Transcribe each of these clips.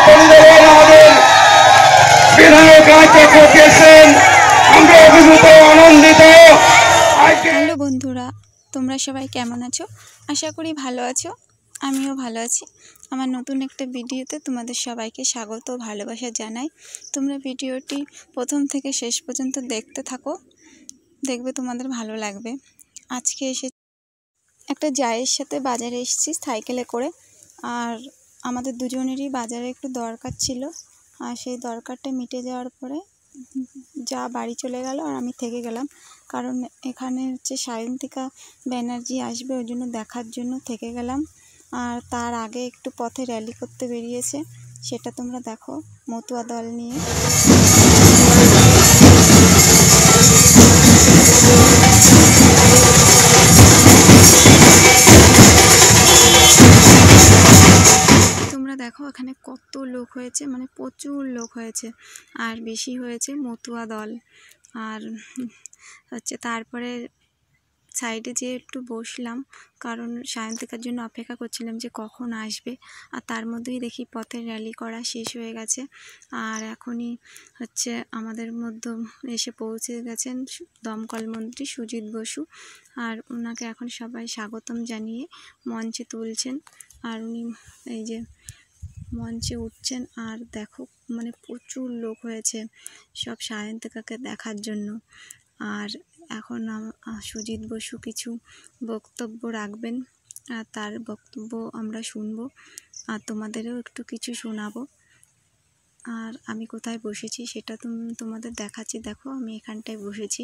পরিবারের আমাদের বিধায়ক রাজ্যেন আমরা অভিভূত আনন্দিত। হ্যালো বন্ধুরা, তোমরা সবাই কেমন আছো? আশা করি ভালো আছো। আমিও ভালো আছি। আমার নতুন একটা ভিডিওতে তোমাদের সবাইকে স্বাগত ভালোবাসা জানাই। তোমরা ভিডিওটি প্রথম থেকে শেষ পর্যন্ত দেখতে থাকো, দেখবে তোমাদের ভালো লাগবে। আজকে এসে একটা জায়ের সাথে বাজারে এসেছি সাইকেলে করে, আর আমাদের দুজনেরই বাজারে একটু দরকার ছিল। আর সেই দরকারটা মিটে যাওয়ার পরে যা বাড়ি চলে গেল আর আমি থেকে গেলাম, কারণ এখানে হচ্ছে সায়ন্তিকা ব্যানার্জি আসবে, ওই জন্য দেখার জন্য থেকে গেলাম। আর তার আগে একটু পথে র্যালি করতে বেরিয়েছে, সেটা তোমরা দেখো মতুয়া দল নিয়ে। তোমরা দেখো এখানে কত লোক হয়েছে, মানে প্রচুর লোক হয়েছে, আর বেশি হয়েছে মতুয়া দল। আর হচ্ছে তারপরে সাইডে যেয়ে একটু বসলাম, কারণ সায়ন্তিকার জন্য অপেক্ষা করছিলাম যে কখন আসবে। আর তার মধ্যেই দেখি পথের র্যালি করা শেষ হয়ে গেছে, আর এখনই হচ্ছে আমাদের মধ্যে এসে পৌঁছে গেছেন দমকল মন্ত্রী সুজিত বসু। আর ওনাকে এখন সবাই স্বাগতম জানিয়ে মঞ্চে তুলছেন, আর উনি এই যে মঞ্চে উঠছেন। আর দেখো মানে প্রচুর লোক হয়েছে সব সায়ন্তিকাকে দেখার জন্য। আর এখন সুজিত বসু কিছু বক্তব্য রাখবেন, আর তার বক্তব্য আমরা শুনবো, আর তোমাদেরও একটু কিছু শোনাবো। আর আমি কোথায় বসেছি সেটা তোমাদের দেখাচ্ছি। দেখো আমি এখানটায় বসেছি,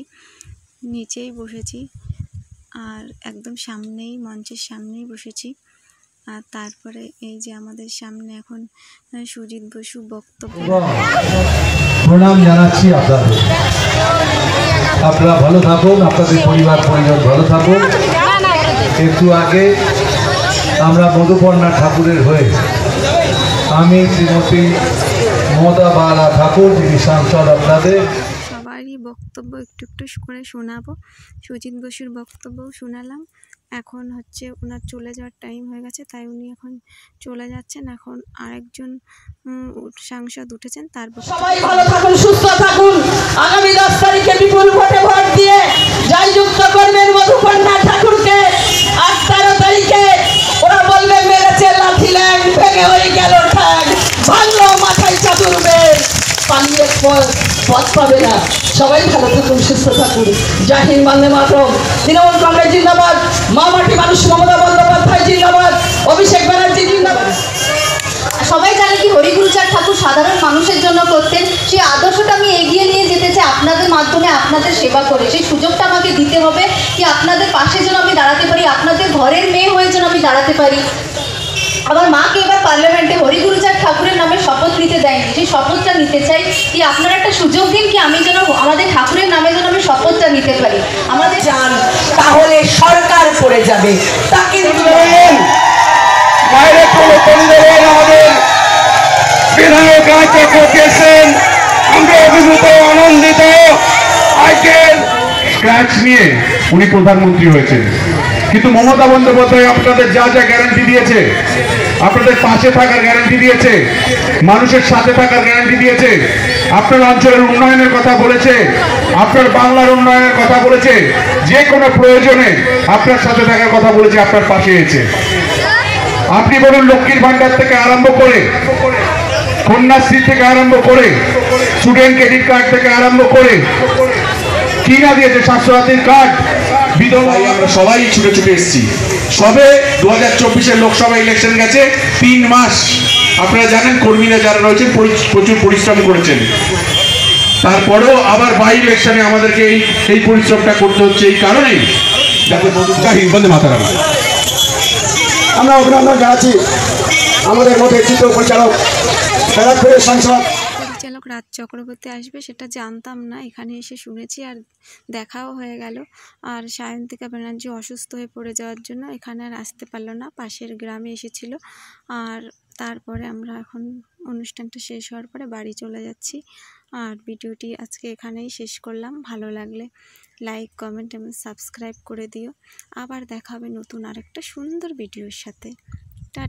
নিচেই বসেছি, আর একদম সামনেই মঞ্চের সামনেই বসেছি। আর তারপরে এই যে আমাদের সামনে এখন সুজিত বসু বক্তব্য। প্রণাম জানাচ্ছি আপনাদের। আপনারা ভালো থাকুন, আপনাদের পরিবার পরিজন ভালো থাকুন। একটু আগে আমরা মধুপর্ণা ঠাকুরের হয়ে আমি শ্রীমতী মমতা বালা ঠাকুর, যিনি সাংসদ, আপনাদের সবারই বক্তব্য একটু একটু করে শোনাবো। সুজিত বসুর বক্তব্যও শোনালাম। এখন হচ্ছে ওনার চলে যাওয়ার টাইম হয়ে গেছে, তাই উনি এখন চলে যাচ্ছেন। এখন আরেকজন সাংসদ উঠেছেন, তার সবাই ভালো থাকুন, সুস্থ থাকুন। আগামী 10 তারিখে বিপুল ভোটে ভোট দিয়ে জয়যুক্ত করবেন মধুপর্ণা ঠাকুরকে। আর 13 তারিখে ওরা বলবে মেরেছে লাঠি ল্যাং, ভেঙে হয়ে গেল ঠ্যাং, ভাঙলো মাথায় চাতুরবে, পালিয়ে পথ পাবে না। সবাই ভালো থাকুন, সুস্থ থাকুন। জয় হিন্দ, বন্দে মাতরম। তৃণমূল কংগ্রেস জিন্দাবাদ, মা মাটি মানুষ মমতা বন্দ্যোপাধ্যায় জিন্দাবাদ, অভিষেক ব্যানার্জি জিন্দাবাদ। সবাই জানে কি হরিগুরুচাঁদ ঠাকুর সাধারণ মানুষের জন্য করতেন, সেই আদর্শটা আমি এগিয়ে নিয়ে যেতে চাই আপনাদের মাধ্যমে, আপনাদের সেবা করে। সেই সুযোগটা আমাকে দিতে হবে কি আপনাদের পাশে যেন আমি দাঁড়াতে পারি, আপনাদের ঘরের মেয়ে হয়ে যেন আমি দাঁড়াতে পারি। আমার মাকে এবার পার্লামেন্টে হরিগুরুচাঁদ ঠাকুরের নামে শপথ নিতে দেয়নি, সেই শপথটা নিতে চাই। কি আপনারা একটা সুযোগ দিন কি আমি যেন আমাদের ঠাকুরের নামে যেন আমি শপথটা নিতে পারি। আমাদের যান, তাহলে সরকার পড়ে যাবে। তা কিন্তু বাইরে পরিবারের আমাদের বিধায়ক রাজ্যেন আমরা অভিভূত আনন্দিত। আজকের স্ক্র্যাচ নিয়ে উনি প্রধানমন্ত্রী হয়েছেন, কিন্তু মমতা বন্দ্যোপাধ্যায় আপনাদের যা যা গ্যারান্টি দিয়েছে, আপনাদের পাশে থাকার গ্যারান্টি দিয়েছে, মানুষের সাথে থাকার গ্যারান্টি দিয়েছে, আপনার অঞ্চলের উন্নয়নের কথা বলেছে, আপনার বাংলার উন্নয়নের কথা বলেছে, যে কোনো প্রয়োজনে আপনার সাথে থাকার কথা বলেছে, আপনার পাশে এসেছে। আপনি বলুন লক্ষ্মীর ভান্ডার থেকে আরম্ভ করে, কন্যাশ্রী থেকে আরম্ভ করে, স্টুডেন্ট ক্রেডিট কার্ড থেকে আরম্ভ করে, কি না দিয়েছে, স্বাস্থ্যসাথীর কার্ড, বিধবা। আমরা সবাই ছুটে ছুটে এসেছি। সবে 2024-এর লোকসভা ইলেকশন গেছে, 3 মাস। আপনারা জানেন কর্মীরা যারা রয়েছেন প্রচুর পরিশ্রম করেছেন, তারপরেও আবার বাই ইলেকশনে আমাদেরকে এই পরিশ্রমটা করতে হচ্ছে এই কারণেই, যাতে বন্দে মাতরম। আমরা অভিনন্দন জানাচ্ছি আমাদের মধ্যে চিত্র পরিচালক সাংসদ পরিচালক রাজ চক্রবর্তী আসবে, সেটা জানতাম না, এখানে এসে শুনেছি আর দেখাও হয়ে গেল। আর সায়ন্তিকা ব্যানার্জি অসুস্থ হয়ে পড়ে যাওয়ার জন্য এখানে আর আসতে পারলো না, পাশের গ্রামে এসেছিল। আর তারপরে আমরা এখন অনুষ্ঠানটা শেষ হওয়ার পরে বাড়ি চলে যাচ্ছি। আর ভিডিওটি আজকে এখানেই শেষ করলাম। ভালো লাগলে লাইক, কমেন্ট এবং সাবস্ক্রাইব করে দিও। আবার দেখা হবে নতুন আরেকটা সুন্দর ভিডিওর সাথে। টাটা।